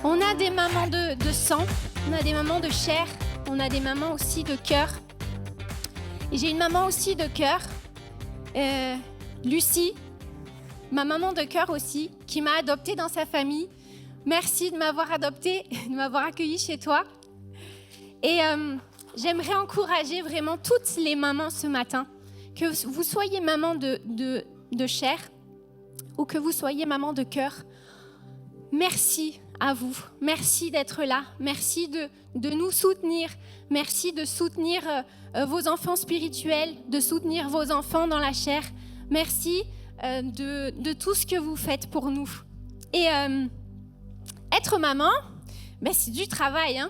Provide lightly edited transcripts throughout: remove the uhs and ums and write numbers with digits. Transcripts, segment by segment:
On a des mamans de sang, on a des mamans de chair, on a des mamans aussi de cœur. Et j'ai une maman aussi de cœur, Lucie, ma maman de cœur aussi, qui m'a adoptée dans sa famille. Merci de m'avoir adoptée, de m'avoir accueillie chez toi. Et j'aimerais encourager vraiment toutes les mamans ce matin, que vous soyez maman de chair ou que vous soyez maman de cœur. Merci à vous. Merci d'être là. Merci de nous soutenir. Merci de soutenir vos enfants spirituels, de soutenir vos enfants dans la chair. Merci de tout ce que vous faites pour nous. Et être maman, ben, c'est du travail, hein.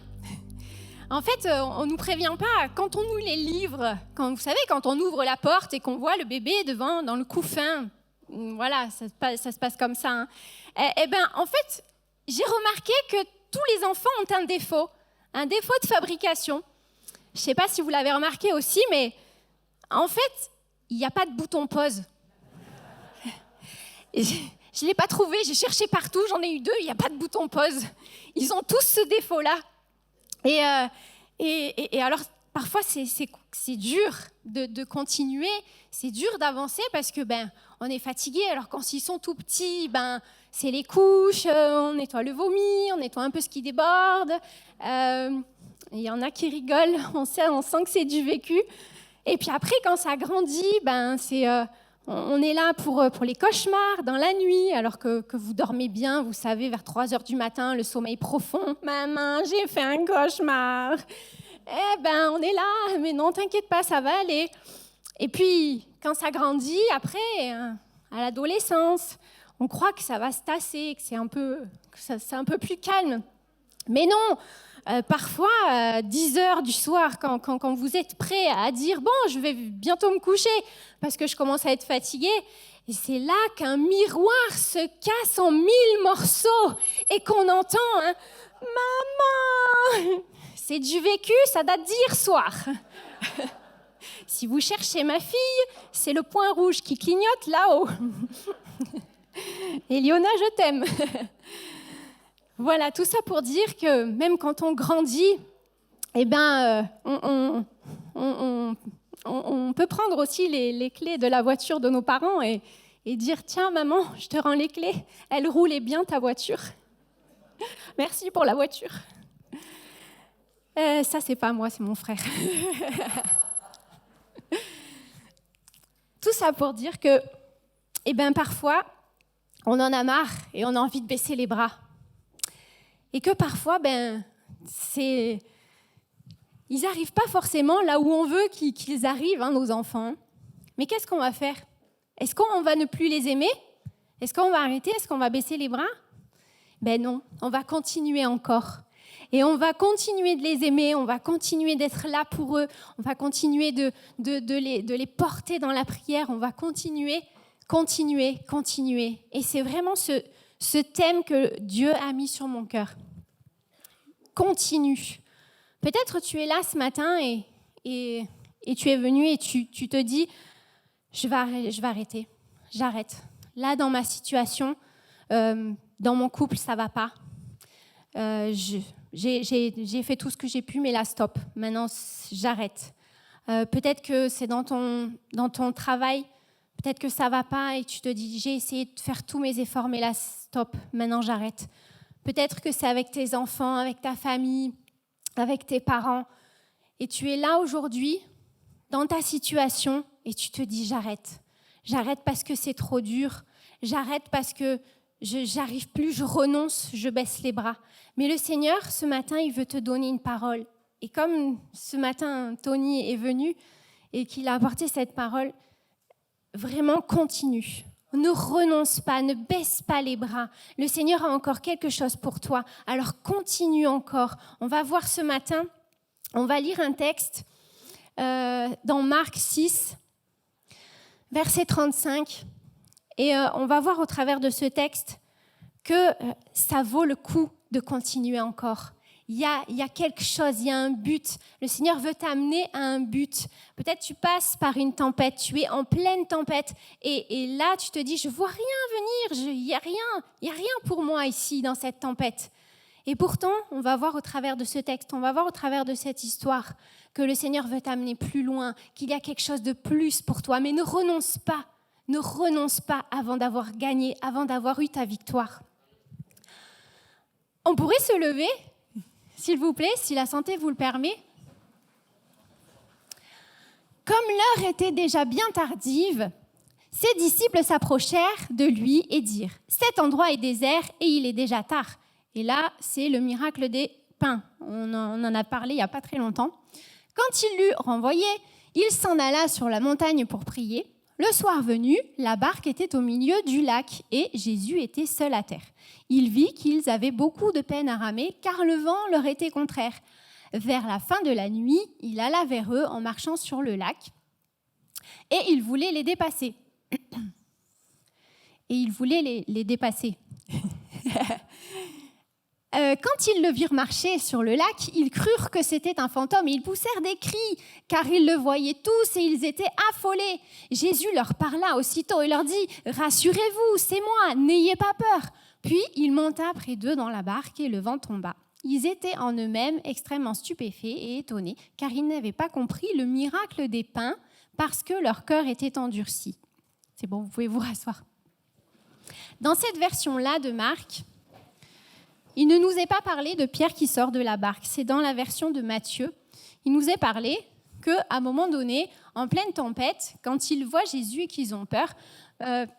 En fait, on ne nous prévient pas. Quand on nous les livre, vous savez, quand on ouvre la porte et qu'on voit le bébé devant, dans le couffin, voilà, ça se passe comme ça. Hein. Eh bien, en fait, j'ai remarqué que tous les enfants ont un défaut de fabrication. Je ne sais pas si vous l'avez remarqué aussi, mais en fait, il n'y a pas de bouton pause. Et je ne l'ai pas trouvé, j'ai cherché partout, j'en ai eu 2, il n'y a pas de bouton pause. Ils ont tous ce défaut-là. Et alors, parfois, c'est dur de continuer, c'est dur d'avancer parce que on est fatigué. Alors, quand ils sont tout petits, c'est les couches, on nettoie le vomi, on nettoie un peu ce qui déborde. Il y en a qui rigolent, on sent que c'est du vécu. Et puis après, quand ça grandit, on est là pour les cauchemars dans la nuit, alors que vous dormez bien, vous savez, vers 3h du matin, le sommeil profond. « Maman, j'ai fait un cauchemar !» on est là, mais non, t'inquiète pas, ça va aller. Et puis, quand ça grandit, après, à l'adolescence, on croit que ça va se tasser, que c'est un peu plus calme. Mais non, parfois, 10h du soir, quand vous êtes prêt à dire « Bon, je vais bientôt me coucher parce que je commence à être fatiguée », et c'est là qu'un miroir se casse en 1000 morceaux et qu'on entend hein, « Maman !» C'est du vécu, ça date d'hier soir. Si vous cherchez ma fille, c'est le point rouge qui clignote là-haut. Eliona, je t'aime. Voilà, tout ça pour dire que même quand on grandit, on peut prendre aussi les clés de la voiture de nos parents et dire « Tiens, maman, je te rends les clés. Elle roulait bien, ta voiture. Merci pour la voiture. » Ça, c'est pas moi, c'est mon frère. Tout ça pour dire que, parfois, on en a marre et on a envie de baisser les bras. Et que parfois, ils n'arrivent pas forcément là où on veut qu'ils arrivent, hein, nos enfants. Mais qu'est-ce qu'on va faire ? Est-ce qu'on va ne plus les aimer ? Est-ce qu'on va arrêter ? Est-ce qu'on va baisser les bras ? Non, on va continuer encore. Et on va continuer de les aimer, on va continuer d'être là pour eux, on va continuer de les porter dans la prière, on va continuer. Et c'est vraiment ce thème que Dieu a mis sur mon cœur. Continue. Peut-être tu es là ce matin et tu es venu et tu te dis, je vais arrêter, j'arrête. Là, dans ma situation, dans mon couple, ça ne va pas. J'ai fait tout ce que j'ai pu, mais là, stop. Maintenant, j'arrête. Peut-être que c'est dans ton travail, peut-être que ça ne va pas et tu te dis, j'ai essayé de faire tous mes efforts, mais là, stop. Maintenant, j'arrête. Peut-être que c'est avec tes enfants, avec ta famille, avec tes parents. Et tu es là aujourd'hui, dans ta situation, et tu te dis, j'arrête. J'arrête parce que c'est trop dur. J'arrête parce que j'arrive plus, je renonce, je baisse les bras. Mais le Seigneur, ce matin, il veut te donner une parole. Et comme ce matin, Tony est venu et qu'il a apporté cette parole, vraiment continue. Ne renonce pas, ne baisse pas les bras. Le Seigneur a encore quelque chose pour toi. Alors continue encore. On va voir ce matin, on va lire un texte dans Marc 6, verset 35. Et on va voir au travers de ce texte que ça vaut le coup de continuer encore. Il y a quelque chose, il y a un but. Le Seigneur veut t'amener à un but. Peut-être tu passes par une tempête, tu es en pleine tempête et là tu te dis, je vois rien venir, il y a rien pour moi ici dans cette tempête. Et pourtant, on va voir au travers de ce texte, on va voir au travers de cette histoire que le Seigneur veut t'amener plus loin, qu'il y a quelque chose de plus pour toi. Mais ne renonce pas avant d'avoir gagné, avant d'avoir eu ta victoire. On pourrait se lever, s'il vous plaît, si la santé vous le permet. Comme l'heure était déjà bien tardive, ses disciples s'approchèrent de lui et dirent « Cet endroit est désert et il est déjà tard. » Et là, c'est le miracle des pains. On en a parlé il n'y a pas très longtemps. Quand il l'eut renvoyé, il s'en alla sur la montagne pour prier. Le soir venu, la barque était au milieu du lac et Jésus était seul à terre. Il vit qu'ils avaient beaucoup de peine à ramer car le vent leur était contraire. Vers la fin de la nuit, il alla vers eux en marchant sur le lac et il voulait les dépasser. Quand ils le virent marcher sur le lac, ils crurent que c'était un fantôme et ils poussèrent des cris, car ils le voyaient tous et ils étaient affolés. Jésus leur parla aussitôt et leur dit « Rassurez-vous, c'est moi, n'ayez pas peur !» Puis il monta près d'eux dans la barque et le vent tomba. Ils étaient en eux-mêmes extrêmement stupéfaits et étonnés, car ils n'avaient pas compris le miracle des pains parce que leur cœur était endurci. C'est bon, vous pouvez vous rasseoir. Dans cette version-là de Marc, il ne nous est pas parlé de Pierre qui sort de la barque. C'est dans la version de Matthieu. Il nous est parlé qu'à un moment donné, en pleine tempête, quand ils voient Jésus et qu'ils ont peur,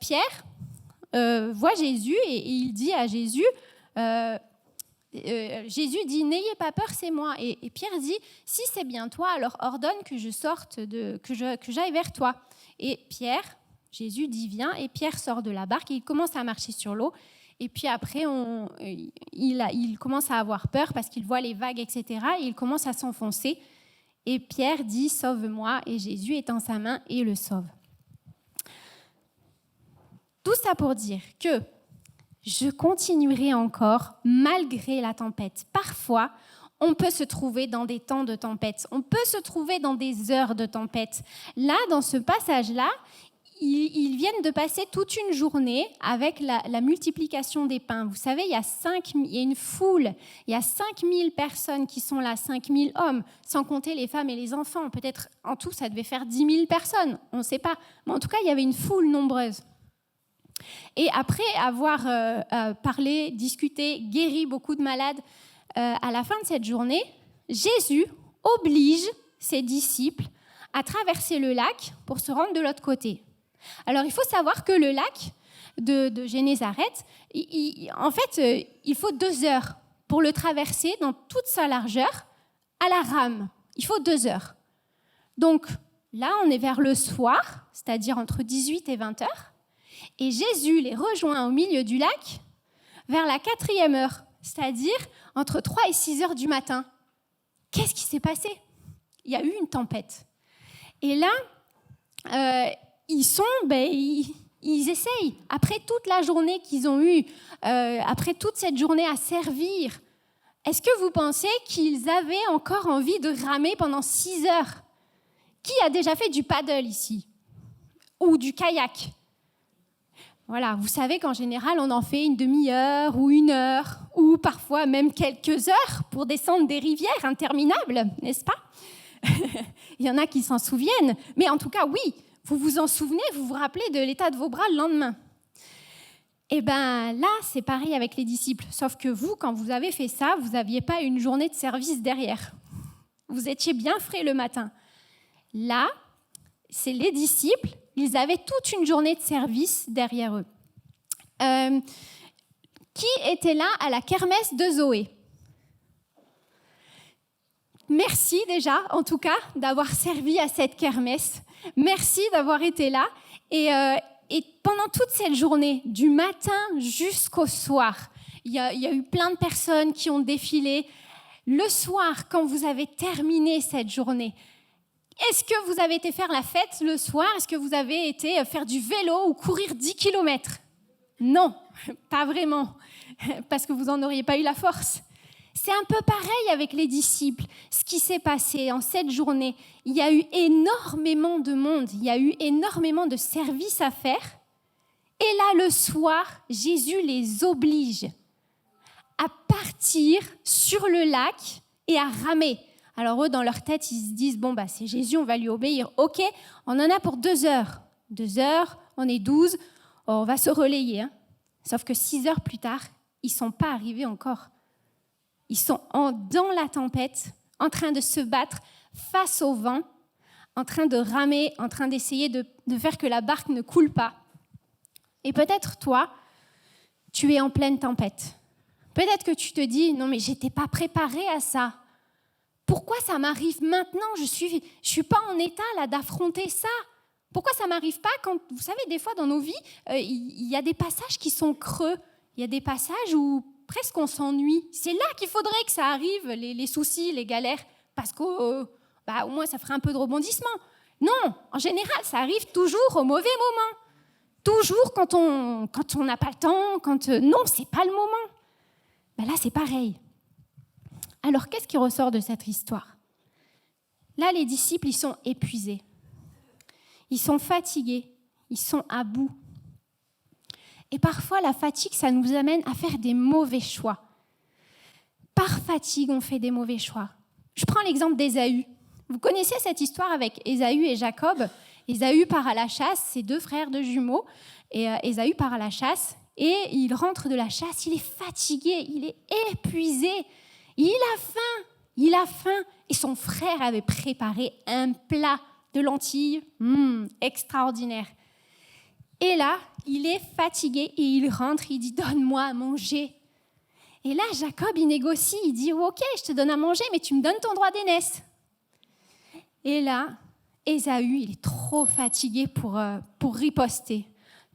Pierre voit Jésus et il dit à Jésus, Jésus dit « N'ayez pas peur, c'est moi ». Et Pierre dit « Si c'est bien toi, alors ordonne que je sorte, que j'aille vers toi ». Et Jésus dit « Viens ». Et Pierre sort de la barque et il commence à marcher sur l'eau. Et puis après, il commence à avoir peur parce qu'il voit les vagues, etc. Et il commence à s'enfoncer. Et Pierre dit « Sauve-moi ». Et Jésus étend sa main et le sauve. Tout ça pour dire que je continuerai encore malgré la tempête. Parfois, on peut se trouver dans des temps de tempête. On peut se trouver dans des heures de tempête. Là, dans ce passage-là, ils viennent de passer toute une journée avec la multiplication des pains. Vous savez, il y a une foule, il y a 5000 personnes qui sont là, 5000 hommes, sans compter les femmes et les enfants. Peut-être en tout, ça devait faire 10 000 personnes, on ne sait pas. Mais en tout cas, il y avait une foule nombreuse. Et après avoir parlé, discuté, guéri beaucoup de malades, à la fin de cette journée, Jésus oblige ses disciples à traverser le lac pour se rendre de l'autre côté. Alors, il faut savoir que le lac de Génézareth, en fait, il faut 2 heures pour le traverser dans toute sa largeur à la rame. Il faut 2 heures. Donc, là, on est vers le soir, c'est-à-dire entre 18 et 20 heures. Et Jésus les rejoint au milieu du lac vers la 4e heure, c'est-à-dire entre 3 et 6 heures du matin. Qu'est-ce qui s'est passé ? Il y a eu une tempête. Et là, ils essayent. Après toute la journée qu'ils ont eue, après toute cette journée à servir, est-ce que vous pensez qu'ils avaient encore envie de ramer pendant 6 heures ? Qui a déjà fait du paddle ici ? Ou du kayak ? Voilà, vous savez qu'en général, on en fait une demi-heure ou 1 heure, ou parfois même quelques heures pour descendre des rivières interminables, n'est-ce pas ? Il y en a qui s'en souviennent, mais en tout cas, oui, vous vous en souvenez, vous vous rappelez de l'état de vos bras le lendemain. Et bien là, c'est pareil avec les disciples, sauf que vous, quand vous avez fait ça, vous n'aviez pas une journée de service derrière. Vous étiez bien frais le matin. Là, c'est les disciples, ils avaient toute une journée de service derrière eux. Qui était là à la kermesse de Zoé ? Merci déjà, en tout cas, d'avoir servi à cette kermesse. Merci d'avoir été là. Et pendant toute cette journée, du matin jusqu'au soir, il y a eu plein de personnes qui ont défilé. Le soir, quand vous avez terminé cette journée, est-ce que vous avez été faire la fête le soir ? Est-ce que vous avez été faire du vélo ou courir 10 km ? Non, pas vraiment, parce que vous n'en auriez pas eu la force. C'est un peu pareil avec les disciples. Ce qui s'est passé en cette journée, il y a eu énormément de monde, il y a eu énormément de services à faire. Et là, le soir, Jésus les oblige à partir partir sur le lac et à ramer. Alors eux, dans leur tête, ils se disent, bon, c'est Jésus, on va lui obéir. Ok, on en a pour 2 heures. 2 heures, on est 12, on va se relayer. Hein. Sauf que 6 heures plus tard, ils ne sont pas arrivés encore. Ils sont dans la tempête, en train de se battre face au vent, en train de ramer, en train d'essayer de faire que la barque ne coule pas. Et peut-être toi, tu es en pleine tempête. Peut-être que tu te dis, non mais je n'étais pas préparée à ça. Pourquoi ça m'arrive maintenant ? Je suis pas en état là d'affronter ça. Pourquoi ça m'arrive pas quand, vous savez, des fois dans nos vies, il y a des passages qui sont creux. Il y a des passages où presque on s'ennuie. C'est là qu'il faudrait que ça arrive, les soucis, les galères, parce qu'au moins ça ferait un peu de rebondissement. Non, en général, ça arrive toujours au mauvais moment. Toujours quand on n'a pas le temps, non, c'est pas le moment. Là, c'est pareil. Alors, qu'est-ce qui ressort de cette histoire ? Là, les disciples, ils sont épuisés. Ils sont fatigués. Ils sont à bout. Et parfois, la fatigue, ça nous amène à faire des mauvais choix. Par fatigue, on fait des mauvais choix. Je prends l'exemple d'Ésaü. Vous connaissez cette histoire avec Ésaü et Jacob. Ésaü part à la chasse, c'est 2 frères de jumeaux. Et Ésaü part à la chasse et il rentre de la chasse. Il est fatigué, il est épuisé. Il a faim. Et son frère avait préparé un plat de lentilles extraordinaire. Et là, il est fatigué et il rentre, il dit « Donne-moi à manger ». Et là, Jacob, il négocie, il dit « Ok, je te donne à manger, mais tu me donnes ton droit d'aînesse ». Et là, Ésaü, il est trop fatigué pour riposter,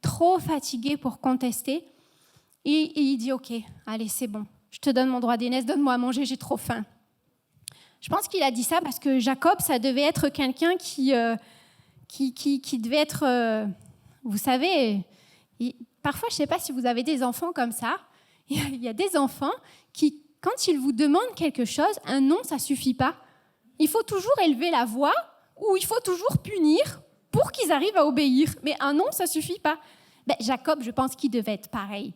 trop fatigué pour contester. Et il dit « Ok, allez, c'est bon, je te donne mon droit d'aînesse, donne-moi à manger, j'ai trop faim ». Je pense qu'il a dit ça parce que Jacob, ça devait être quelqu'un qui devait être... vous savez, parfois, je ne sais pas si vous avez des enfants comme ça, il y a des enfants qui, quand ils vous demandent quelque chose, un non, ça ne suffit pas. Il faut toujours élever la voix ou il faut toujours punir pour qu'ils arrivent à obéir. Mais un non, ça ne suffit pas. Jacob, je pense qu'il devait être pareil.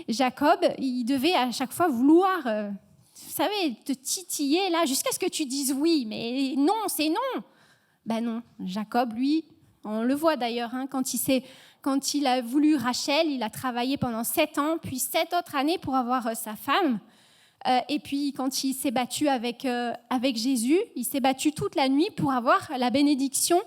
Jacob, il devait à chaque fois vouloir, vous savez, te titiller là jusqu'à ce que tu dises oui. Mais non, c'est non. Non, Jacob, lui, on le voit d'ailleurs, hein, quand il a voulu Rachel, il a travaillé pendant 7 ans, puis 7 autres années pour avoir sa femme. Et puis quand il s'est battu avec Jésus, il s'est battu toute la nuit pour avoir la bénédiction.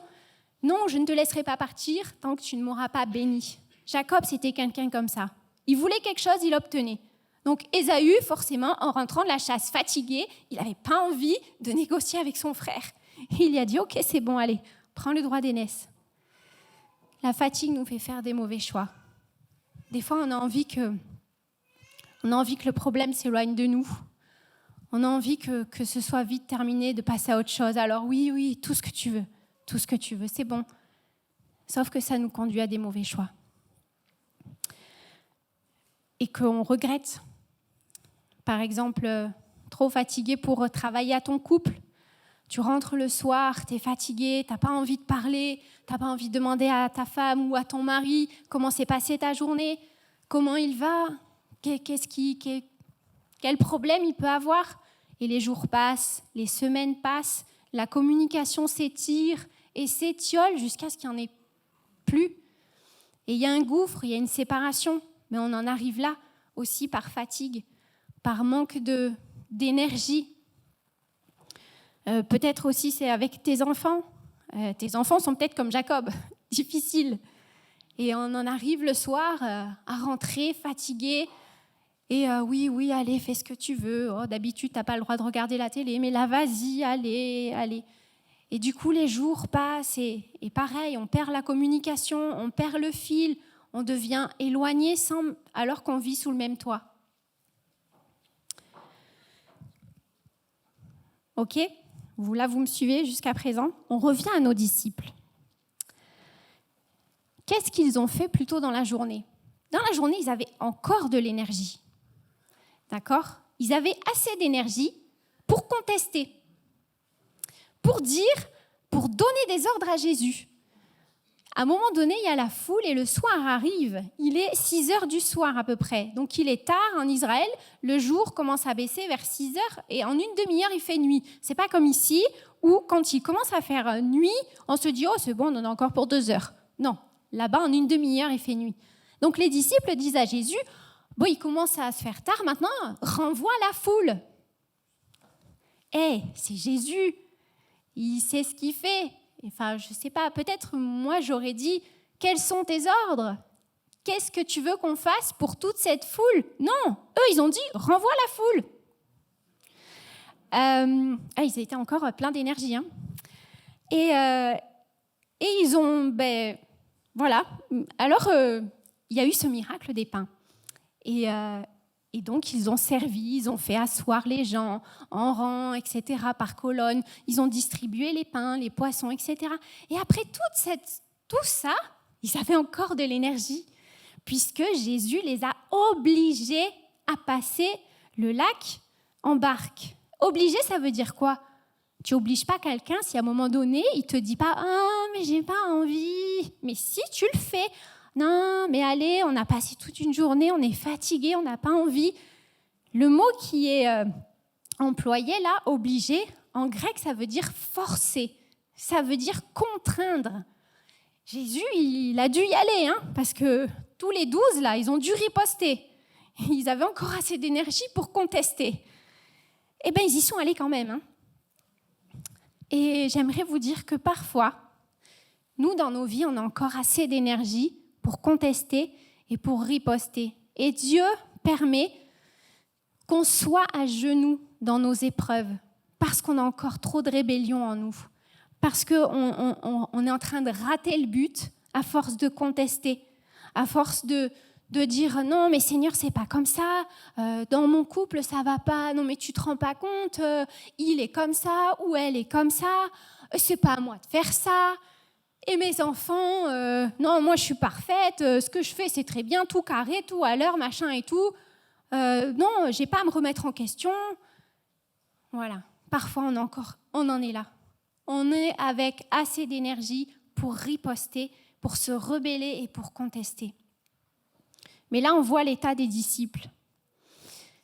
Non, je ne te laisserai pas partir tant que tu ne m'auras pas béni. Jacob, c'était quelqu'un comme ça. Il voulait quelque chose, il obtenait. Donc Ésaü, forcément, en rentrant de la chasse fatigué, il n'avait pas envie de négocier avec son frère. Il lui a dit « Ok, c'est bon, allez, prends le droit d'aînesse ». La fatigue nous fait faire des mauvais choix. Des fois, on a envie que le problème s'éloigne de nous. On a envie que ce soit vite terminé, de passer à autre chose. Alors oui, tout ce que tu veux, c'est bon. Sauf que ça nous conduit à des mauvais choix. Et qu'on regrette. Par exemple, trop fatigué pour travailler à ton couple. Tu rentres le soir, tu es fatigué, tu n'as pas envie de parler, tu n'as pas envie de demander à ta femme ou à ton mari comment s'est passée ta journée, comment il va, quel problème il peut avoir. Et les jours passent, les semaines passent, la communication s'étire et s'étiole jusqu'à ce qu'il n'y en ait plus. Et il y a un gouffre, il y a une séparation, mais on en arrive là aussi par fatigue, par manque d'énergie. Peut-être aussi c'est avec tes enfants. Tes enfants sont peut-être comme Jacob, difficiles. Et on en arrive le soir à rentrer fatigué. Et oui, allez, fais ce que tu veux. Oh, d'habitude, tu n'as pas le droit de regarder la télé, mais là, vas-y, allez. Et du coup, les jours passent et pareil, on perd la communication, on perd le fil, on devient éloigné alors qu'on vit sous le même toit. Ok ? Vous me suivez jusqu'à présent ? On revient à nos disciples. Qu'est-ce qu'ils ont fait plus tôt dans la journée ? Dans la journée, ils avaient encore de l'énergie. D'accord ? Ils avaient assez d'énergie pour contester, pour donner des ordres à Jésus. À un moment donné, il y a la foule et le soir arrive. Il est 6 heures du soir à peu près. Donc il est tard en Israël. Le jour commence à baisser vers 6 heures et en une demi-heure, il fait nuit. C'est pas comme ici où quand il commence à faire nuit, on se dit « Oh, c'est bon, on en a encore pour 2 heures ». Non, là-bas, en une demi-heure, il fait nuit. Donc les disciples disent à Jésus « Bon, il commence à se faire tard maintenant, renvoie la foule ». C'est Jésus, il sait ce qu'il fait. Enfin, je ne sais pas, peut-être moi j'aurais dit « Quels sont tes ordres ? Qu'est-ce que tu veux qu'on fasse pour toute cette foule ?» Non, eux ils ont dit « Renvoie la foule ». Ils étaient encore pleins d'énergie. Hein. Et ils ont... voilà. Alors, il y a eu ce miracle des pains. Et donc, ils ont servi, ils ont fait asseoir les gens en rang, etc., par colonne. Ils ont distribué les pains, les poissons, etc. Et après tout ça, ils avaient encore de l'énergie, puisque Jésus les a obligés à passer le lac en barque. Obligé, ça veut dire quoi ? Tu n'obliges pas quelqu'un si à un moment donné, il ne te dit pas « Ah, mais j'ai pas envie ». Mais si tu le fais, non, mais allez, on a passé toute une journée, on est fatigué, on n'a pas envie. Le mot qui est employé là, obligé, en grec, ça veut dire forcer, ça veut dire contraindre. Jésus, il a dû y aller, hein, parce que tous les 12, là, ils ont dû riposter. Ils avaient encore assez d'énergie pour contester. Eh bien, ils y sont allés quand même. Hein. Et j'aimerais vous dire que parfois, nous, dans nos vies, on a encore assez d'énergie pour contester et pour riposter. Et Dieu permet qu'on soit à genoux dans nos épreuves parce qu'on a encore trop de rébellion en nous, parce qu'on est en train de rater le but à force de contester, à force de dire « Non, mais Seigneur, c'est pas comme ça, dans mon couple, ça va pas, non, mais tu te rends pas compte, il est comme ça ou elle est comme ça, c'est pas à moi de faire ça. » Et mes enfants, non, moi je suis parfaite, ce que je fais c'est très bien, tout carré, tout à l'heure, machin et tout. Non, j'ai pas à me remettre en question. Voilà, parfois on en est là. On est avec assez d'énergie pour riposter, pour se rebeller et pour contester. Mais là, on voit l'état des disciples.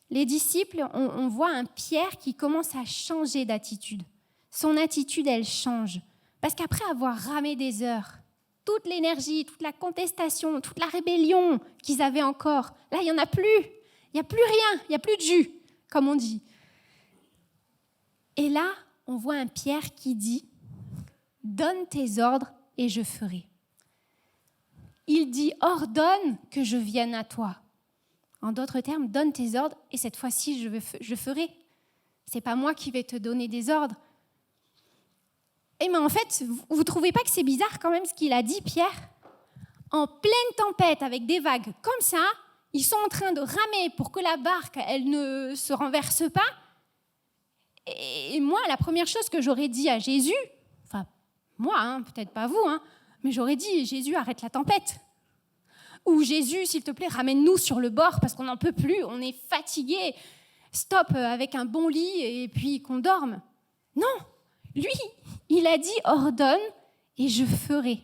Les disciples, on voit un Pierre qui commence à changer d'attitude. Son attitude, elle change. Parce qu'après avoir ramé des heures, toute l'énergie, toute la contestation, toute la rébellion qu'ils avaient encore, là, il n'y en a plus. Il n'y a plus rien, il n'y a plus de jus, comme on dit. Et là, on voit un Pierre qui dit « Donne tes ordres et je ferai ». Il dit « Ordonne que je vienne à toi ». En d'autres termes, donne tes ordres et cette fois-ci, je ferai. Ce n'est pas moi qui vais te donner des ordres. Mais en fait, vous ne trouvez pas que c'est bizarre quand même ce qu'il a dit, Pierre ? En pleine tempête, avec des vagues comme ça, ils sont en train de ramer pour que la barque, elle ne se renverse pas. Et moi, la première chose que j'aurais dit à Jésus, enfin, moi, hein, peut-être pas vous, hein, mais j'aurais dit, Jésus, arrête la tempête. Ou Jésus, s'il te plaît, ramène-nous sur le bord parce qu'on n'en peut plus, on est fatigué. Stop avec un bon lit et puis qu'on dorme. Non, lui, il a dit « ordonne et je ferai ».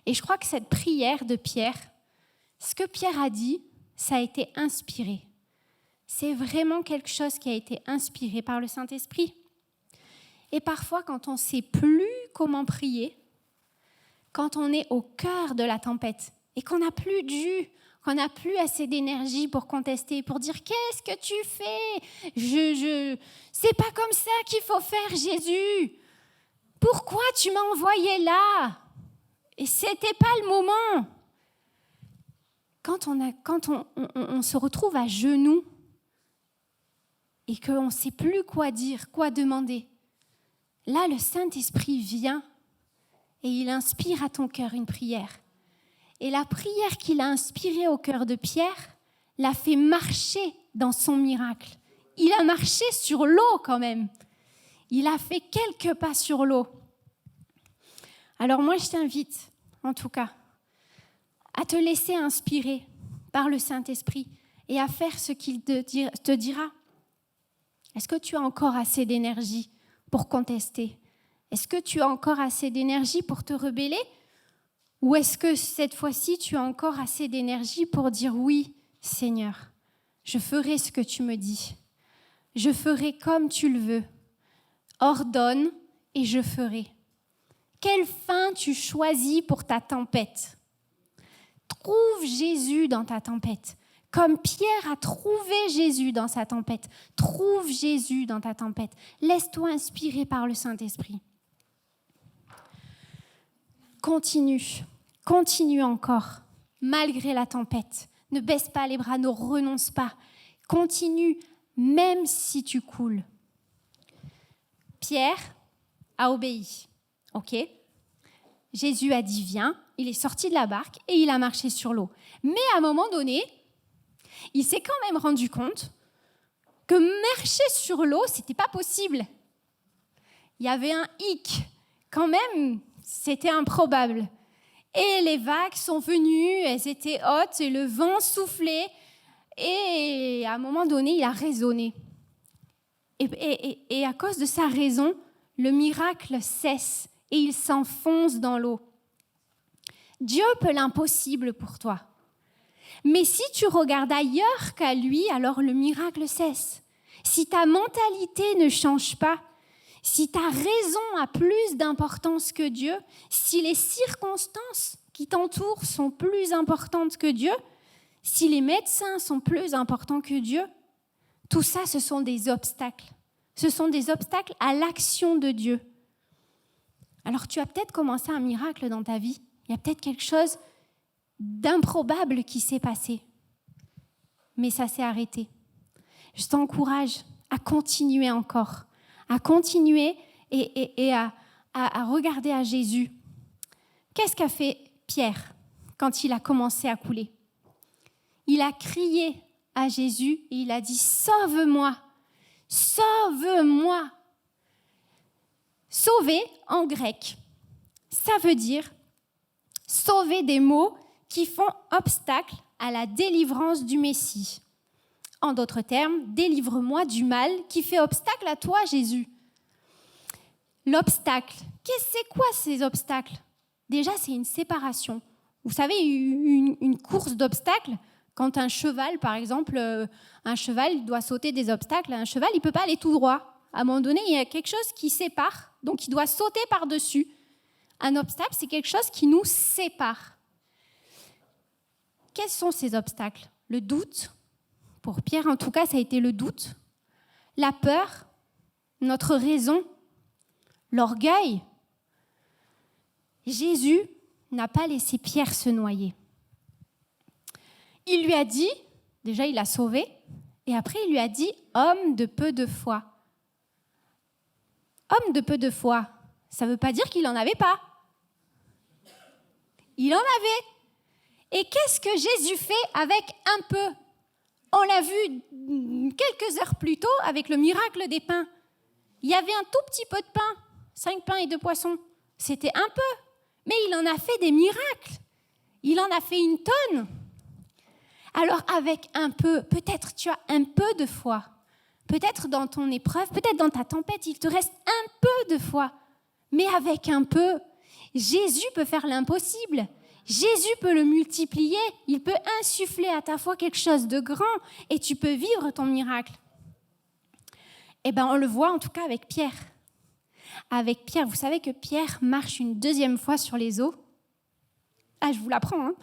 Et je crois que cette prière de Pierre, ce que Pierre a dit, ça a été inspiré. C'est vraiment quelque chose qui a été inspiré par le Saint-Esprit. Et parfois, quand on ne sait plus comment prier, quand on est au cœur de la tempête et qu'on n'a plus de jus, qu'on n'a plus assez d'énergie pour contester, pour dire « Qu'est-ce que tu fais ? C'est pas comme ça qu'il faut faire, Jésus. Pourquoi tu m'as envoyé là ? Et c'était pas le moment. » Quand on se retrouve à genoux et qu'on ne sait plus quoi dire, quoi demander, là, le Saint-Esprit vient et il inspire à ton cœur une prière. Et la prière qu'il a inspirée au cœur de Pierre l'a fait marcher dans son miracle. Il a marché sur l'eau quand même. Il a fait quelques pas sur l'eau. Alors moi, je t'invite, en tout cas, à te laisser inspirer par le Saint-Esprit et à faire ce qu'il te dira. Est-ce que tu as encore assez d'énergie pour contester ? Est-ce que tu as encore assez d'énergie pour te rebeller? Ou est-ce que cette fois-ci, tu as encore assez d'énergie pour dire oui, Seigneur, je ferai ce que tu me dis. Je ferai comme tu le veux. Ordonne et je ferai. Quelle fin tu choisis pour ta tempête? Trouve Jésus dans ta tempête. Comme Pierre a trouvé Jésus dans sa tempête. Trouve Jésus dans ta tempête. Laisse-toi inspirer par le Saint-Esprit. Continue encore, malgré la tempête. Ne baisse pas les bras, ne renonce pas. Continue, même si tu coules. Pierre a obéi, ok? Jésus a dit viens, il est sorti de la barque et il a marché sur l'eau. Mais à un moment donné, il s'est quand même rendu compte que marcher sur l'eau, c'était pas possible. Il y avait un hic, quand même, c'était improbable. Et les vagues sont venues, elles étaient hautes et le vent soufflait. Et à un moment donné, il a raisonné. Et à cause de sa raison, le miracle cesse et il s'enfonce dans l'eau. Dieu peut l'impossible pour toi. Mais si tu regardes ailleurs qu'à lui, alors le miracle cesse. Si ta mentalité ne change pas, si ta raison a plus d'importance que Dieu, si les circonstances qui t'entourent sont plus importantes que Dieu, si les médecins sont plus importants que Dieu, tout ça, ce sont des obstacles. Ce sont des obstacles à l'action de Dieu. Alors tu as peut-être commencé un miracle dans ta vie. Il y a peut-être quelque chose d'improbable qui s'est passé. Mais ça s'est arrêté. Je t'encourage à continuer encore, à continuer et à regarder à Jésus. Qu'est-ce qu'a fait Pierre quand il a commencé à couler? Il a crié à Jésus et il a dit « Sauve-moi, sauve-moi ». Sauver en grec, ça veut dire sauver des mots qui font obstacle à la délivrance du Messie. En d'autres termes, délivre-moi du mal qui fait obstacle à toi, Jésus. L'obstacle, c'est quoi ces obstacles? Déjà, c'est une séparation. Vous savez, une course d'obstacles, quand un cheval, par exemple, un cheval doit sauter des obstacles, un cheval, il ne peut pas aller tout droit. À un moment donné, il y a quelque chose qui sépare, donc il doit sauter par-dessus. Un obstacle, c'est quelque chose qui nous sépare. Quels sont ces obstacles? Le doute, pour Pierre en tout cas, ça a été le doute. La peur, notre raison, l'orgueil. Jésus n'a pas laissé Pierre se noyer. Il lui a dit, déjà il l'a sauvé, et après il lui a dit « homme de peu de foi ». Homme de peu de foi, ça ne veut pas dire qu'il n'en avait pas. Il en avait. Et qu'est-ce que Jésus fait avec un peu? On l'a vu quelques heures plus tôt avec le miracle des pains. Il y avait un tout petit peu de pain, 5 pains et 2 poissons. C'était un peu, mais il en a fait des miracles. Il en a fait une tonne. Alors avec un peu, peut-être tu as un peu de foi. Peut-être dans ton épreuve, peut-être dans ta tempête, il te reste un peu de foi. Mais avec un peu, Jésus peut faire l'impossible. Jésus peut le multiplier. Il peut insuffler à ta foi quelque chose de grand et tu peux vivre ton miracle. Eh bien, on le voit en tout cas avec Pierre. Avec Pierre, vous savez que Pierre marche une deuxième fois sur les eaux. Ah, je vous l'apprends, hein.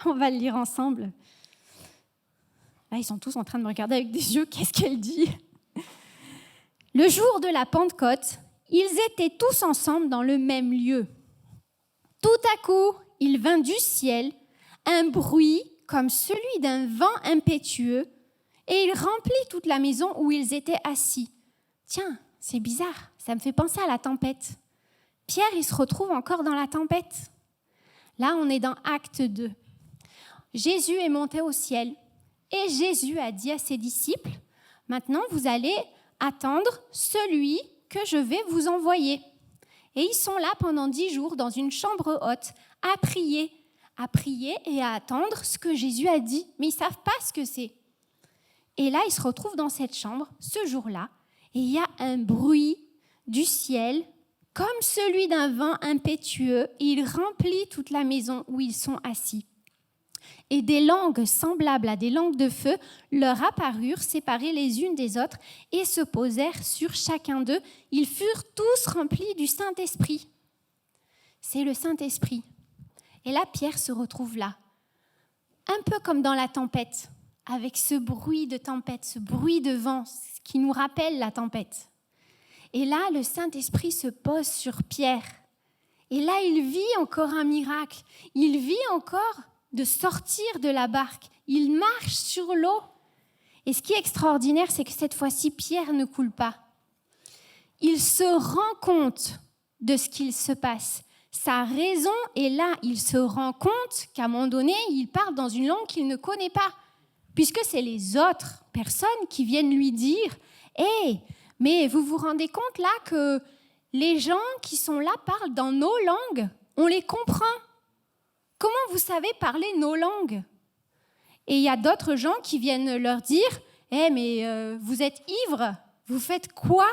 On va le lire ensemble. Là, ils sont tous en train de me regarder avec des yeux. Qu'est-ce qu'elle dit? Le jour de la Pentecôte, ils étaient tous ensemble dans le même lieu. Tout à coup, il vint du ciel un bruit comme celui d'un vent impétueux et il remplit toute la maison où ils étaient assis. Tiens, c'est bizarre, ça me fait penser à la tempête. Pierre, il se retrouve encore dans la tempête. Là, on est dans Acte 2. Jésus est monté au ciel. Et Jésus a dit à ses disciples, « Maintenant, vous allez attendre celui que je vais vous envoyer. » Et ils sont là pendant 10 jours dans une chambre haute à prier et à attendre ce que Jésus a dit. Mais ils ne savent pas ce que c'est. Et là, ils se retrouvent dans cette chambre ce jour-là et il y a un bruit du ciel comme celui d'un vent impétueux, et il remplit toute la maison où ils sont assis. Et des langues semblables à des langues de feu leur apparurent, séparées les unes des autres, et se posèrent sur chacun d'eux. Ils furent tous remplis du Saint-Esprit. C'est le Saint-Esprit. Et là, Pierre se retrouve là, un peu comme dans la tempête, avec ce bruit de tempête, ce bruit de vent, ce qui nous rappelle la tempête. Et là, le Saint-Esprit se pose sur Pierre. Et là, il vit encore un miracle. Il vit encore de sortir de la barque. Il marche sur l'eau. Et ce qui est extraordinaire, c'est que cette fois-ci, Pierre ne coule pas. Il se rend compte de ce qu'il se passe. Sa raison est là. Il se rend compte qu'à un moment donné, il parle dans une langue qu'il ne connaît pas. Puisque c'est les autres personnes qui viennent lui dire « Hey, mais vous vous rendez compte là que les gens qui sont là parlent dans nos langues, on les comprend. Comment vous savez parler nos langues ?» Et il y a d'autres gens qui viennent leur dire « Eh, mais vous êtes ivres, vous faites quoi ?»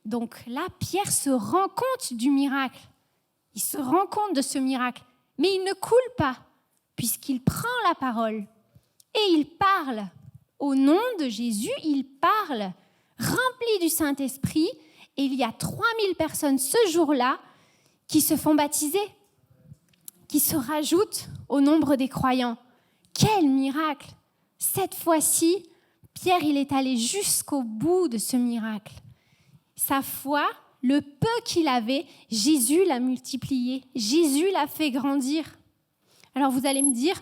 Donc là, Pierre se rend compte du miracle. Il se rend compte de ce miracle. Mais il ne coule pas, puisqu'il prend la parole. Et il parle. Au nom de Jésus, il parle, rempli du Saint-Esprit. Et il y a 3000 personnes ce jour-là qui se font baptiser, qui se rajoutent au nombre des croyants. Quel miracle! Cette fois-ci, Pierre, il est allé jusqu'au bout de ce miracle. Sa foi, le peu qu'il avait, Jésus l'a multiplié. Jésus l'a fait grandir. Alors vous allez me dire,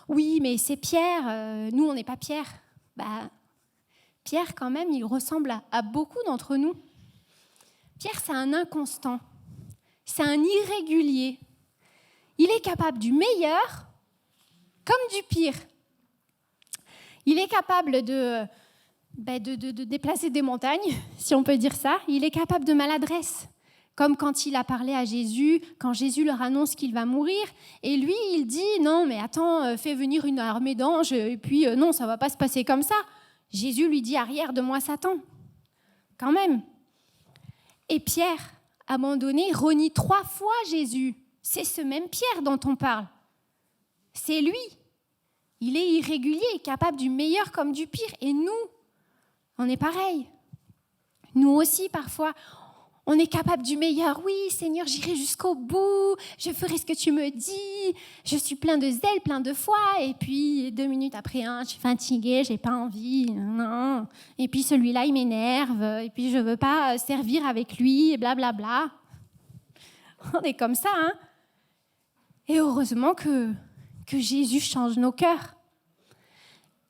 oui, mais c'est Pierre, nous on n'est pas Pierre. Pierre quand même, il ressemble à beaucoup d'entre nous. Pierre, c'est un inconstant, c'est un irrégulier. Il est capable du meilleur comme du pire. Il est capable de déplacer des montagnes, si on peut dire ça. Il est capable de maladresse, comme quand il a parlé à Jésus, quand Jésus leur annonce qu'il va mourir. Et lui, il dit « Non, mais attends, fais venir une armée d'anges, et puis non, ça ne va pas se passer comme ça. » Jésus lui dit « Arrière de moi, Satan. » Quand même. Et Pierre, à un moment donné, renie 3 fois Jésus. C'est ce même Pierre dont on parle. C'est lui. Il est irrégulier, capable du meilleur comme du pire. Et nous, on est pareil. Nous aussi, parfois, on est capable du meilleur. Oui, Seigneur, j'irai jusqu'au bout. Je ferai ce que tu me dis. Je suis plein de zèle, plein de foi. Et puis, 2 minutes après, je suis fatiguée, j'ai pas envie. Non. Et puis, celui-là, il m'énerve. Et puis, je veux pas servir avec lui. Et blablabla. On est comme ça, hein. Et heureusement que Jésus change nos cœurs.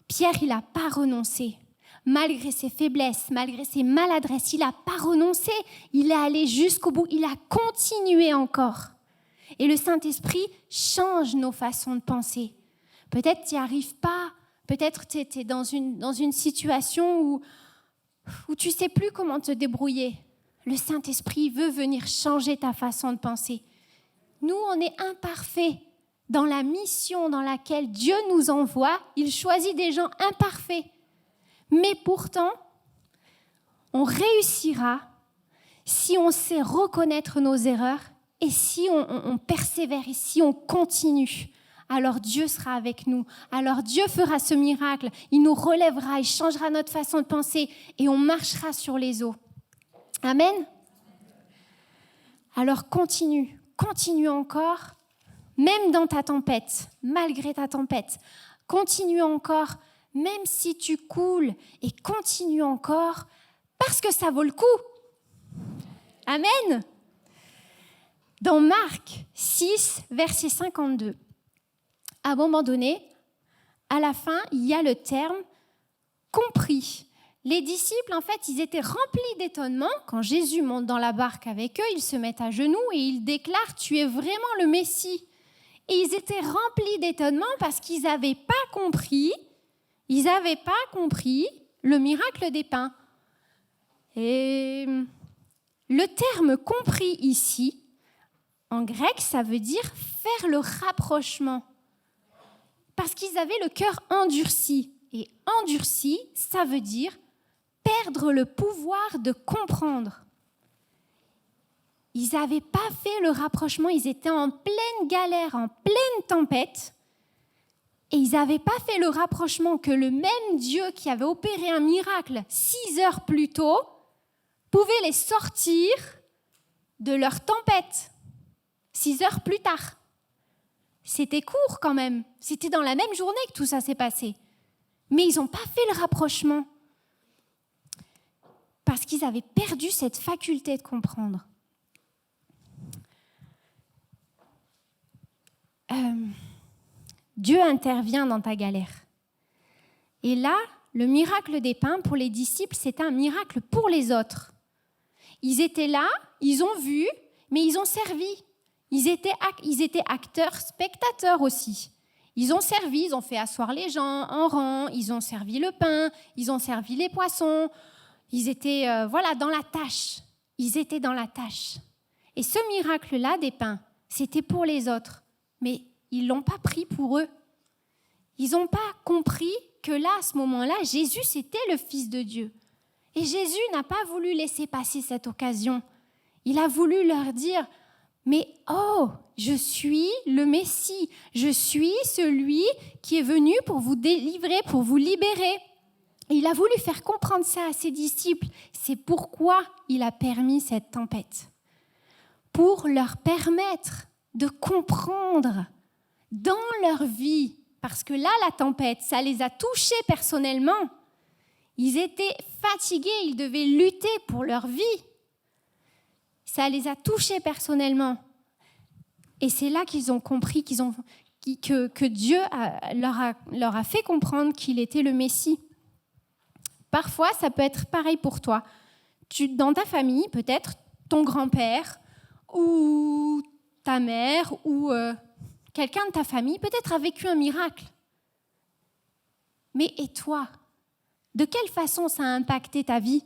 Pierre, il n'a pas renoncé. Malgré ses faiblesses, malgré ses maladresses, il n'a pas renoncé. Il est allé jusqu'au bout. Il a continué encore. Et le Saint-Esprit change nos façons de penser. Peut-être tu n'y arrives pas. Peut-être tu es dans une situation où tu ne sais plus comment te débrouiller. Le Saint-Esprit veut venir changer ta façon de penser. Nous, on est imparfaits. Dans la mission dans laquelle Dieu nous envoie, il choisit des gens imparfaits. Mais pourtant, on réussira si on sait reconnaître nos erreurs et si on persévère et si on continue. Alors Dieu sera avec nous. Alors Dieu fera ce miracle. Il nous relèvera, il changera notre façon de penser et on marchera sur les eaux. Amen. Alors continue encore. Même dans ta tempête, malgré ta tempête, continue encore, même si tu coules, et continue encore, parce que ça vaut le coup. Amen. Dans Marc 6, verset 52, à un moment donné, à la fin, il y a le terme « compris ». Les disciples, en fait, ils étaient remplis d'étonnement. Quand Jésus monte dans la barque avec eux, ils se mettent à genoux et ils déclarent « Tu es vraiment le Messie ». Et ils étaient remplis d'étonnement parce qu'ils n'avaient pas compris le miracle des pains. Et le terme « compris » ici, en grec, ça veut dire faire le rapprochement. Parce qu'ils avaient le cœur endurci. Et endurci, ça veut dire perdre le pouvoir de comprendre. ils n'avaient pas fait le rapprochement, ils étaient en pleine galère, en pleine tempête, et ils n'avaient pas fait le rapprochement que le même Dieu qui avait opéré un miracle 6 heures plus tôt pouvait les sortir de leur tempête 6 heures plus tard. C'était court quand même, c'était dans la même journée que tout ça s'est passé. Mais ils n'ont pas fait le rapprochement parce qu'ils avaient perdu cette faculté de comprendre. Dieu intervient dans ta galère. Et là, le miracle des pains pour les disciples, c'était un miracle pour les autres. Ils étaient là, ils ont vu, mais ils ont servi. Ils étaient acteurs, spectateurs aussi. Ils ont servi, ils ont fait asseoir les gens en rang, ils ont servi le pain, ils ont servi les poissons. Ils étaient dans la tâche. Ils étaient dans la tâche. Et ce miracle-là des pains, c'était pour les autres. Mais ils ne l'ont pas pris pour eux. Ils n'ont pas compris que là, à ce moment-là, Jésus, c'était le Fils de Dieu. Et Jésus n'a pas voulu laisser passer cette occasion. Il a voulu leur dire, mais oh, je suis le Messie. Je suis celui qui est venu pour vous délivrer, pour vous libérer. Et il a voulu faire comprendre ça à ses disciples. C'est pourquoi il a permis cette tempête. Pour leur permettre de comprendre dans leur vie, parce que là, la tempête, ça les a touchés personnellement. Ils étaient fatigués, ils devaient lutter pour leur vie. Ça les a touchés personnellement. Et c'est là qu'ils ont compris que Dieu leur a fait comprendre qu'il était le Messie. Parfois, ça peut être pareil pour toi. Dans ta famille, peut-être, ton grand-père ou ta mère ou quelqu'un de ta famille, peut-être a vécu un miracle. Mais et toi? De quelle façon ça a impacté ta vie?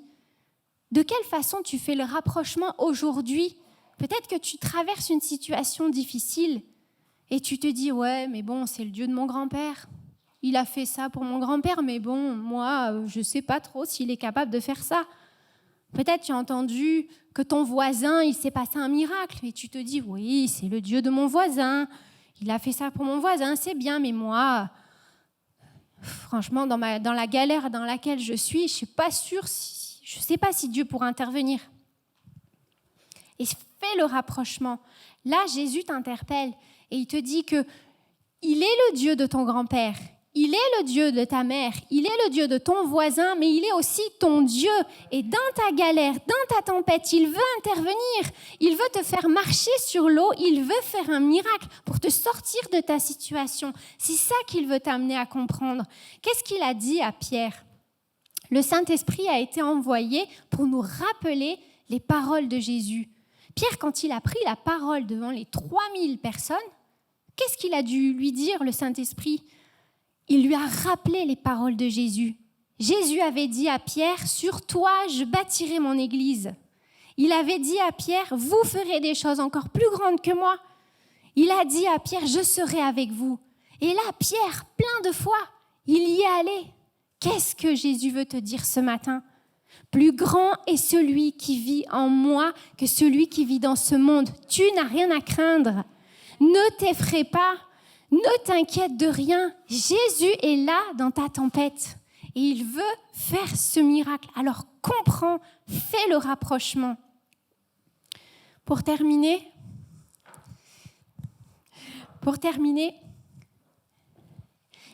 De quelle façon tu fais le rapprochement aujourd'hui? Peut-être que tu traverses une situation difficile et tu te dis « Ouais, mais bon, c'est le Dieu de mon grand-père. Il a fait ça pour mon grand-père, mais bon, moi, je ne sais pas trop s'il est capable de faire ça. » Peut-être tu as entendu que ton voisin, il s'est passé un miracle et tu te dis « Oui, c'est le Dieu de mon voisin. Il a fait ça pour mon voisin, c'est bien, mais moi, franchement, dans la galère dans laquelle je suis, je ne sais pas si Dieu pourra intervenir. » Et fais le rapprochement. Là, Jésus t'interpelle et il te dit que il est le Dieu de ton grand-père, il est le Dieu de ta mère, il est le Dieu de ton voisin, mais il est aussi ton Dieu. Et dans ta galère, dans ta tempête, il veut intervenir, il veut te faire marcher sur l'eau, il veut faire un miracle pour te sortir de ta situation. C'est ça qu'il veut t'amener à comprendre. Qu'est-ce qu'il a dit à Pierre? Le Saint-Esprit a été envoyé pour nous rappeler les paroles de Jésus. Pierre, quand il a pris la parole devant les 3000 personnes, qu'est-ce qu'il a dû lui dire, le Saint-Esprit? Il lui a rappelé les paroles de Jésus. Jésus avait dit à Pierre, « Sur toi, je bâtirai mon église. » Il avait dit à Pierre, « Vous ferez des choses encore plus grandes que moi. » Il a dit à Pierre, « Je serai avec vous. » Et là, Pierre, plein de foi, il y est allé. Qu'est-ce que Jésus veut te dire ce matin? Plus grand est celui qui vit en moi que celui qui vit dans ce monde. Tu n'as rien à craindre. Ne t'effraie pas. Ne t'inquiète de rien. Jésus est là dans ta tempête. Et il veut faire ce miracle. Alors comprends, fais le rapprochement. Pour terminer,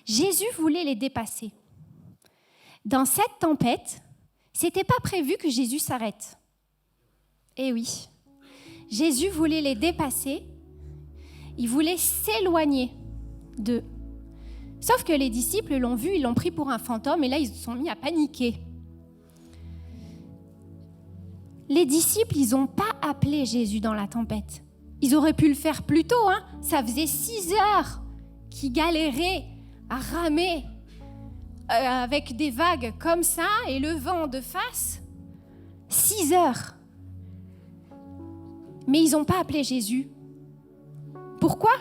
Jésus voulait les dépasser. Dans cette tempête, c'était pas prévu que Jésus s'arrête. Eh oui, Jésus voulait les dépasser, il voulait s'éloigner d'eux. Sauf que les disciples l'ont vu, ils l'ont pris pour un fantôme et là, ils se sont mis à paniquer. Les disciples, ils n'ont pas appelé Jésus dans la tempête. Ils auraient pu le faire plus tôt, hein. Ça faisait 6 heures qu'ils galéraient à ramer avec des vagues comme ça et le vent de face. 6 heures. Mais ils n'ont pas appelé Jésus. Pourquoi?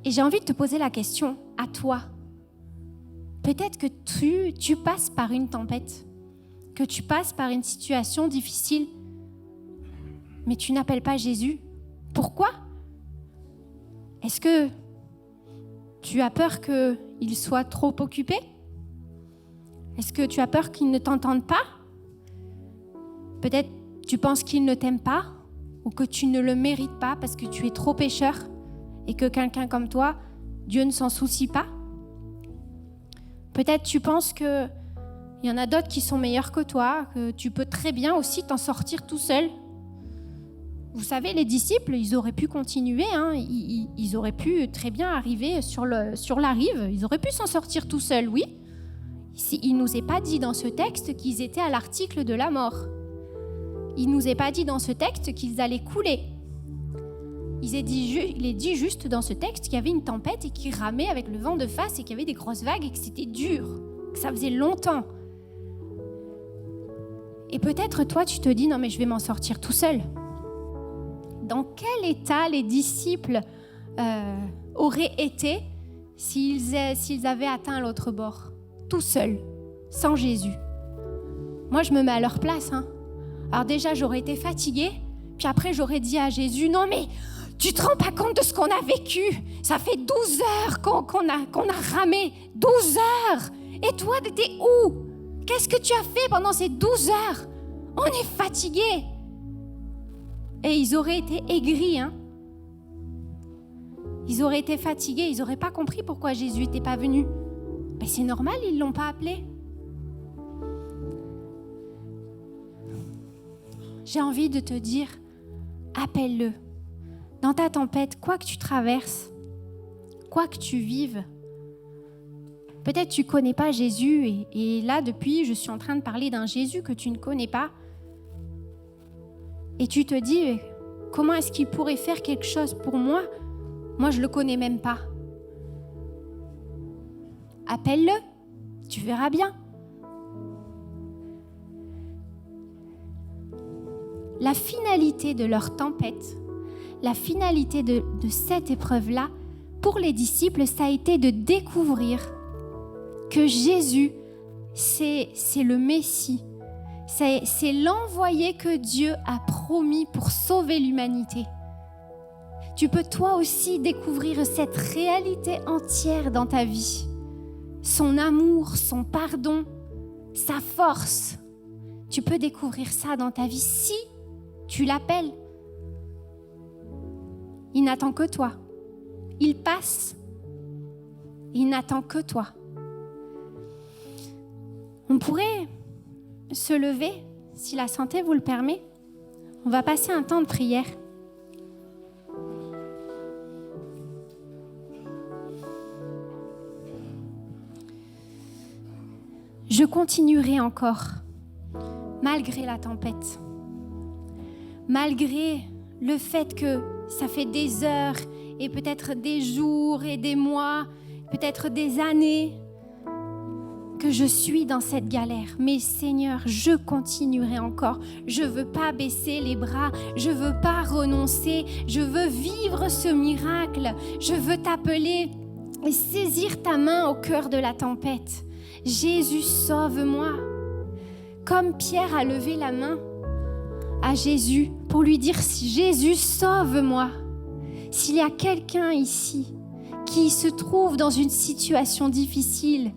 Et j'ai envie de te poser la question à toi. Peut-être que tu passes par une tempête, que tu passes par une situation difficile. mais tu n'appelles pas Jésus. Pourquoi? Est-ce que tu as peur qu'il soit trop occupé? Est-ce que tu as peur qu'il ne t'entende pas? Peut-être tu penses qu'il ne t'aime pas ou que tu ne le mérites pas parce que tu es trop pécheur et que quelqu'un comme toi, Dieu ne s'en soucie pas. Peut-être tu penses qu'il y en a d'autres qui sont meilleurs que toi, que tu peux très bien aussi t'en sortir tout seul. Vous savez, les disciples, ils auraient pu continuer, ils auraient pu très bien arriver sur la rive, ils auraient pu s'en sortir tout seuls, oui. Il ne nous est pas dit dans ce texte qu'ils étaient à l'article de la mort. Il ne nous est pas dit dans ce texte qu'ils allaient couler. Il est dit juste dans ce texte qu'il y avait une tempête et qu'ils ramaient avec le vent de face et qu'il y avait des grosses vagues et que c'était dur, que ça faisait longtemps. Et peut-être toi, tu te dis, non mais je vais m'en sortir tout seul. Dans quel état les disciples auraient été s'ils avaient atteint l'autre bord, tout seuls, sans Jésus? Moi, je me mets à leur place. Alors déjà, j'aurais été fatiguée, puis après, j'aurais dit à Jésus, non mais tu te rends pas compte de ce qu'on a vécu? Ça fait 12 heures qu'on a ramé, 12 heures. Et toi, t'étais où? Qu'est-ce que tu as fait pendant ces 12 heures? On est fatigués. Et ils auraient été aigris. Ils auraient été fatigués. Ils n'auraient pas compris pourquoi Jésus n'était pas venu. Mais c'est normal, ils ne l'ont pas appelé. J'ai envie de te dire, appelle-le. Dans ta tempête, quoi que tu traverses, quoi que tu vives, peut-être tu ne connais pas Jésus. Et là, depuis, je suis en train de parler d'un Jésus que tu ne connais pas. Et tu te dis, comment est-ce qu'il pourrait faire quelque chose pour moi? Moi, je ne le connais même pas. Appelle-le, tu verras bien. La finalité de leur tempête, la finalité de cette épreuve-là, pour les disciples, ça a été de découvrir que Jésus, c'est le Messie. C'est l'envoyé que Dieu a promis pour sauver l'humanité. Tu peux toi aussi découvrir cette réalité entière dans ta vie. Son amour, son pardon, sa force. Tu peux découvrir ça dans ta vie si tu l'appelles. Il n'attend que toi. Il passe. Il n'attend que toi. On pourrait se lever, si la santé vous le permet. On va passer un temps de prière. Je continuerai encore, malgré la tempête, malgré le fait que ça fait des heures et peut-être des jours et des mois, peut-être des années que je suis dans cette galère. Mais Seigneur, je continuerai encore. Je ne veux pas baisser les bras, je ne veux pas renoncer, je veux vivre ce miracle. Je veux t'appeler et saisir ta main au cœur de la tempête. Jésus, sauve-moi. Comme Pierre a levé la main à Jésus pour lui dire, Jésus, sauve-moi. S'il y a quelqu'un ici qui se trouve dans une situation difficile,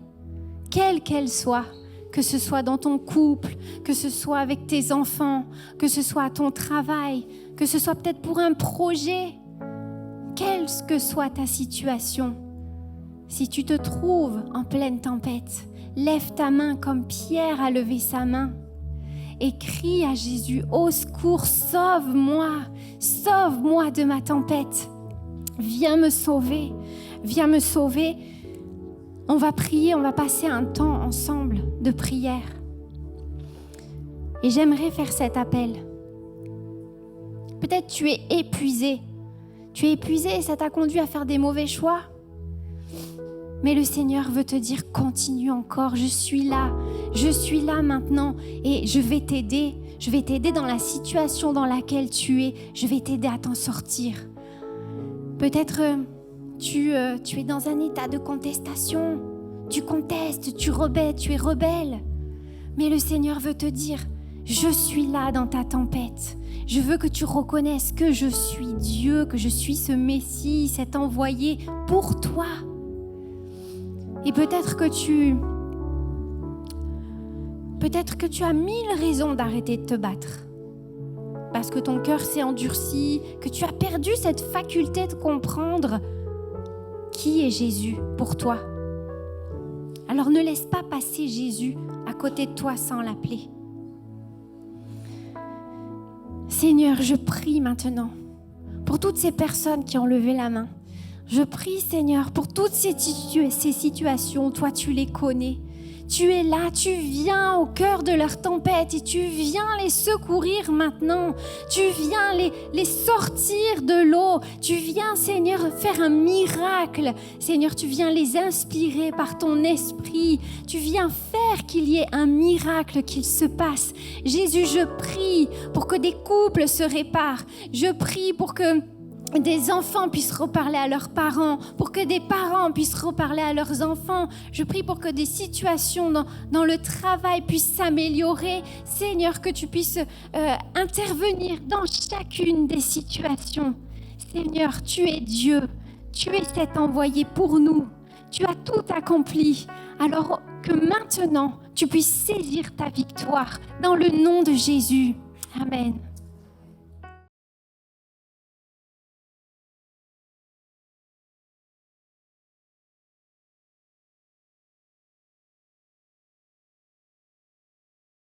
quelle qu'elle soit, que ce soit dans ton couple, que ce soit avec tes enfants, que ce soit à ton travail, que ce soit peut-être pour un projet, quelle que soit ta situation, si tu te trouves en pleine tempête, lève ta main comme Pierre a levé sa main et crie à Jésus, au secours, sauve-moi de ma tempête. Viens me sauver, viens me sauver. On va prier, on va passer un temps ensemble de prière. Et j'aimerais faire cet appel. Peut-être tu es épuisé. Tu es épuisé et ça t'a conduit à faire des mauvais choix. Mais le Seigneur veut te dire, continue encore, je suis là maintenant et je vais t'aider. Je vais t'aider dans la situation dans laquelle tu es. Je vais t'aider à t'en sortir. Peut-être tu es dans un état de contestation. Tu contestes, tu es rebelle. Mais le Seigneur veut te dire, Je suis là dans ta tempête. Je veux que tu reconnaisses que je suis Dieu, que je suis ce Messie, cet envoyé pour toi. Et peut-être que tu as 1000 raisons d'arrêter de te battre. Parce que ton cœur s'est endurci, que tu as perdu cette faculté de comprendre qui est Jésus pour toi. Alors ne laisse pas passer Jésus à côté de toi sans l'appeler. Seigneur, je prie maintenant pour toutes ces personnes qui ont levé la main. Je prie, Seigneur, pour toutes ces situations. Toi, tu les connais. Tu es là, tu viens au cœur de leur tempête et tu viens les secourir maintenant. Tu viens les sortir de l'eau. Tu viens, Seigneur, faire un miracle. Seigneur, tu viens les inspirer par ton esprit. Tu viens faire qu'il y ait un miracle qu'il se passe. Jésus, je prie pour que des couples se réparent. Je prie pour que des enfants puissent reparler à leurs parents, pour que des parents puissent reparler à leurs enfants. Je prie pour que des situations dans le travail puissent s'améliorer. Seigneur, que tu puisses intervenir dans chacune des situations. Seigneur, tu es Dieu, tu es cet envoyé pour nous. Tu as tout accompli. Alors que maintenant, tu puisses saisir ta victoire dans le nom de Jésus. Amen.